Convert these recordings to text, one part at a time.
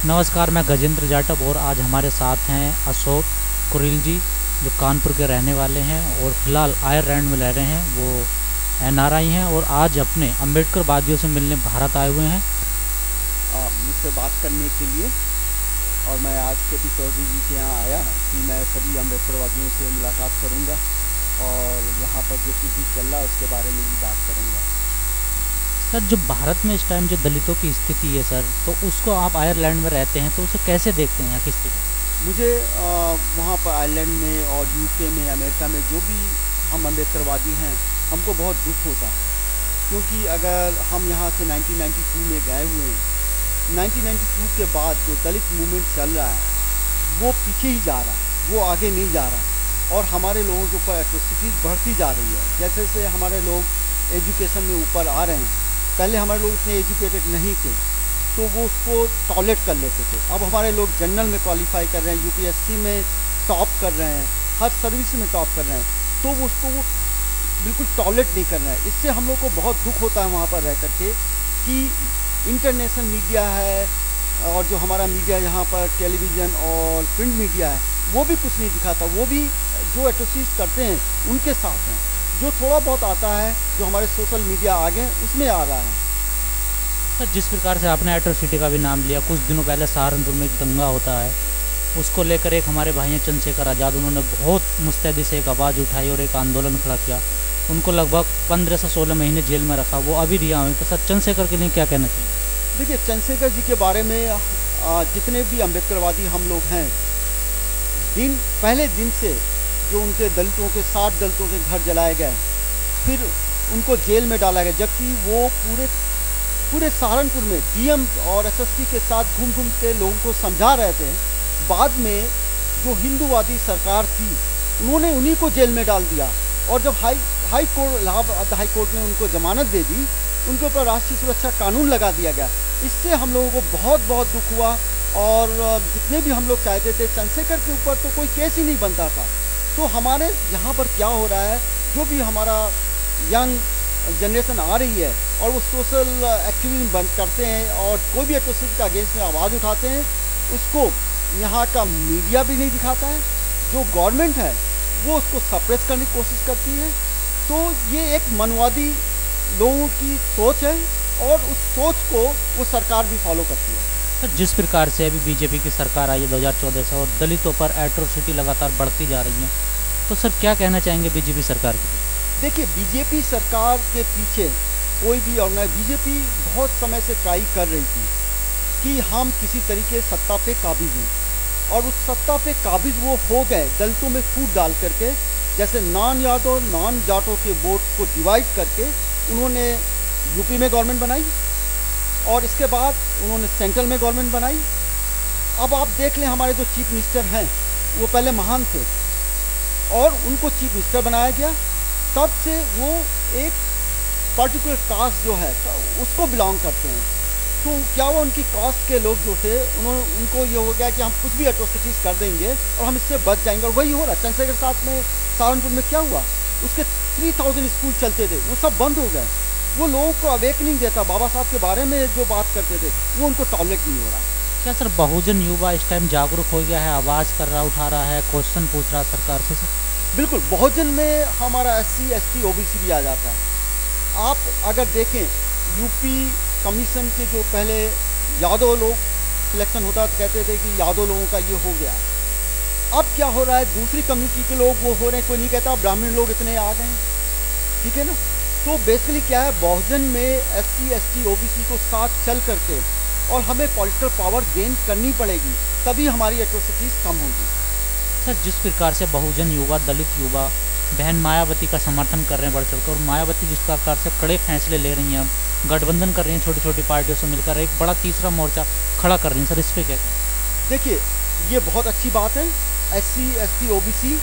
नमस्कार, मैं गजेंद्र जाटव और आज हमारे साथ हैं अशोक कुरिल जी, जो कानपुर के रहने वाले हैं और फिलहाल आयरलैंड में रह रहे हैं। वो एनआरआई हैं और आज अपने अम्बेडकर वादियों से मिलने भारत आए हुए हैं। मुझसे बात करने के लिए। और मैं आज के.पी. चौधरी जी के यहाँ आया कि मैं सभी अम्बेडकरवादियों से मुलाकात करूँगा और यहाँ पर जो कुछ भी चल रहा है उसके बारे में भी बात करूँगा। सर, जो भारत में इस टाइम जो दलितों की स्थिति है सर, तो उसको आप आयरलैंड में रहते हैं तो उसे कैसे देखते हैं यहाँ की स्थिति? मुझे वहाँ पर आयरलैंड में और यूके में, अमेरिका में जो भी हम अम्बेडकरवादी हैं, हमको बहुत दुख होता है, क्योंकि अगर हम यहाँ से 1992 में गए हुए हैं, 1992 के बाद जो दलित मूवमेंट चल रहा है वो पीछे ही जा रहा है, वो आगे नहीं जा रहा है और हमारे लोगों के ऊपर एट्रोसिटीज़ बढ़ती जा रही है। जैसे जैसे हमारे लोग एजुकेशन में ऊपर आ रहे हैं, पहले हमारे लोग इतने एजुकेटेड नहीं थे तो वो उसको टॉलरेट कर लेते थे। अब हमारे लोग जनरल में क्वालिफाई कर रहे हैं, यूपीएससी में टॉप कर रहे हैं, हर सर्विस में टॉप कर रहे हैं, तो वो उसको वो बिल्कुल टॉलरेट नहीं कर रहे हैं। इससे हम लोग को बहुत दुख होता है वहाँ पर रह करके कि इंटरनेशनल मीडिया है और जो हमारा मीडिया यहाँ पर टेलीविज़न और प्रिंट मीडिया है वो भी कुछ नहीं दिखाता। वो भी जो एट्रोसिटीज़ करते हैं उनके साथ हैं। जो थोड़ा बहुत आता है जो हमारे सोशल मीडिया आगे उसमें आ रहा है। सर, जिस प्रकार से आपने एट्रोसिटी का भी नाम लिया, कुछ दिनों पहले सहारनपुर में एक दंगा होता है, उसको लेकर एक हमारे भाई हैं चंद्रशेखर आज़ाद, उन्होंने बहुत मुस्तैदी से एक आवाज़ उठाई और एक आंदोलन खड़ा किया। उनको लगभग 15 से 16 महीने जेल में रखा, वो अभी रिहा हुए। तो सर, चंद्रशेखर के लिए क्या कहना चाहिए? देखिए, चंद्रशेखर जी के बारे में जितने भी अम्बेडकरवादी हम लोग हैं, पहले दिन से जो उनके दलितों के 60 दलितों के घर जलाए गए, फिर उनको जेल में डाला गया, जबकि वो पूरे पूरे सहारनपुर में डीएम और एसएसपी के साथ घूम घूम के लोगों को समझा रहे थे। बाद में जो हिंदूवादी सरकार थी उन्होंने उन्हीं को जेल में डाल दिया और जब high court, Allahabad high court ने उनको जमानत दे दी, उनके ऊपर राष्ट्रीय सुरक्षा कानून लगा दिया गया। इससे हम लोगों को बहुत बहुत दुख हुआ और जितने भी हम लोग चाहते थे चंद्रशेखर के ऊपर तो कोई केस ही नहीं बनता था। तो हमारे यहाँ पर क्या हो रहा है, जो भी हमारा यंग जनरेशन आ रही है और वो सोशल एक्टिविज्म बंद करते हैं और कोई भी एट्रोसिटी के अगेंस्ट में आवाज़ उठाते हैं, उसको यहाँ का मीडिया भी नहीं दिखाता है। जो गवर्नमेंट है वो उसको सप्रेस करने की कोशिश करती है। तो ये एक मनवादी लोगों की सोच है और उस सोच को वो सरकार भी फॉलो करती है। सर, जिस प्रकार से अभी बीजेपी की सरकार आई है 2014 से और दलितों पर एट्रोसिटी लगातार बढ़ती जा रही है, तो सर क्या कहना चाहेंगे बीजेपी सरकार के लिए? देखिए, बीजेपी सरकार के पीछे कोई भी ऑर्गेनाइज, बीजेपी बहुत समय से ट्राई कर रही थी कि हम किसी तरीके सत्ता पे काबिज हों और उस सत्ता पे काबिज वो हो गए दलितों में फूट डाल करके। जैसे नॉन यादव नॉन जाटों के वोट को डिवाइड करके उन्होंने यूपी में गवर्नमेंट बनाई और इसके बाद उन्होंने सेंट्रल में गवर्नमेंट बनाई। अब आप देख लें, हमारे जो चीफ मिनिस्टर हैं वो पहले महान थे और उनको चीफ मिनिस्टर बनाया गया। तब से वो एक पर्टिकुलर कास्ट जो है उसको बिलोंग करते हैं। तो क्या हुआ, उनकी कास्ट के लोग जो थे उनको ये हो गया कि हम कुछ भी एट्रोसिटीज़ कर देंगे और हम इससे बच जाएंगे। और वही हो रहा। चंद्रशेखर साथ में सहारनपुर में क्या हुआ, उसके 3000 स्कूल चलते थे वो सब बंद हो गए। वो लोगों को अवेकनिंग देता, बाबा साहब के बारे में जो बात करते थे वो उनको टॉलरेट नहीं हो रहा। क्या सर, बहुजन युवा इस टाइम जागरूक हो गया है, आवाज़ कर रहा, उठा रहा है, क्वेश्चन पूछ रहा सरकार से सर? बिल्कुल, बहुजन में हमारा एससी एसटी ओबीसी भी आ जाता है। आप अगर देखें, यूपी कमीशन के जो पहले यादव लोग सिलेक्शन होता तो कहते थे कि यादव लोगों का ये हो गया। अब क्या हो रहा है, दूसरी कम्युनिटी के लोग वो हो रहे हैं, कोई नहीं कहता ब्राह्मण लोग इतने आ गए हैं। ठीक है ना। तो बेसिकली क्या है, बहुजन में एससी एसटी ओबीसी को साथ चल करके और हमें पॉलिटिकल पावर गेन करनी पड़ेगी, तभी हमारी एट्रोसिटीज़ कम होंगी। सर, जिस प्रकार से बहुजन युवा, दलित युवा बहन मायावती का समर्थन कर रहे हैं बढ़ चढ़कर, और मायावती जिस प्रकार से कड़े फैसले ले रही हैं, अब गठबंधन कर रही हैं छोटी छोटी पार्टियों से मिलकर, एक बड़ा तीसरा मोर्चा खड़ा कर रही हैं, सर इस पे क्या कहें? देखिए, ये बहुत अच्छी बात है। एससी एसटी ओबीसी,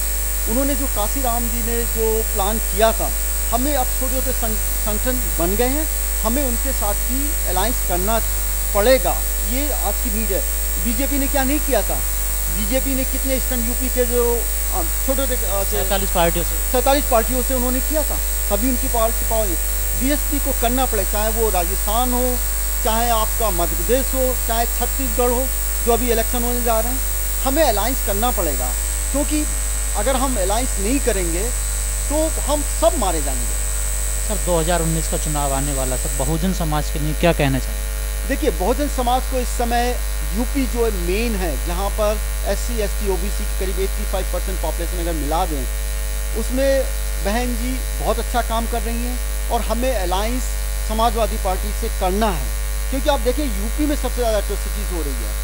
उन्होंने जो काशीराम जी ने जो प्लान किया था, हमें अब छोटे छोटे संगठन बन गए हैं, हमें उनके साथ भी अलायंस करना पड़ेगा। ये आज की नीड है। बीजेपी ने क्या नहीं किया था, बीजेपी ने कितने ईस्टर्न यूपी के जो छोटे छोटे 47 पार्टियों से। 47 पार्टियों से उन्होंने किया था, तभी उनकी पार्टी पावर। बीएसपी को करना पड़े, चाहे वो राजस्थान हो, चाहे आपका मध्य प्रदेश हो, चाहे छत्तीसगढ़ हो, जो अभी इलेक्शन होने जा रहे हैं, हमें अलायंस करना पड़ेगा, क्योंकि अगर हम अलायंस नहीं करेंगे तो हम सब मारे जाएंगे। सर 2019 का चुनाव आने वाला, सर बहुजन समाज के लिए क्या कहना चाहिए? देखिए, बहुजन समाज को इस समय यूपी जो मेन है, जहाँ पर SC ST OBC की करीब 85% पॉपुलेशन अगर मिला दें, उसमें बहन जी बहुत अच्छा काम कर रही हैं और हमें अलायंस समाजवादी पार्टी से करना है, क्योंकि आप देखिए यूपी में सबसे ज़्यादा एट्रोसिटीज़ हो रही है।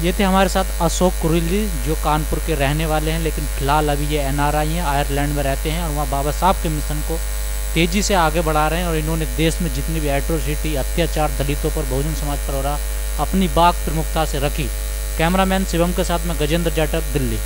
ये थे हमारे साथ अशोक कुरेल जी, जो कानपुर के रहने वाले हैं, लेकिन फिलहाल अभी ये NRI हैं, आयरलैंड में रहते हैं और वहाँ बाबा साहब के मिशन को तेज़ी से आगे बढ़ा रहे हैं। और इन्होंने देश में जितनी भी एट्रोसिटी, अत्याचार दलितों पर, बहुजन समाज पर हो रहा, अपनी बात प्रमुखता से रखी। कैमरामैन शिवम के साथ मैं गजेंद्र जाटव, दिल्ली।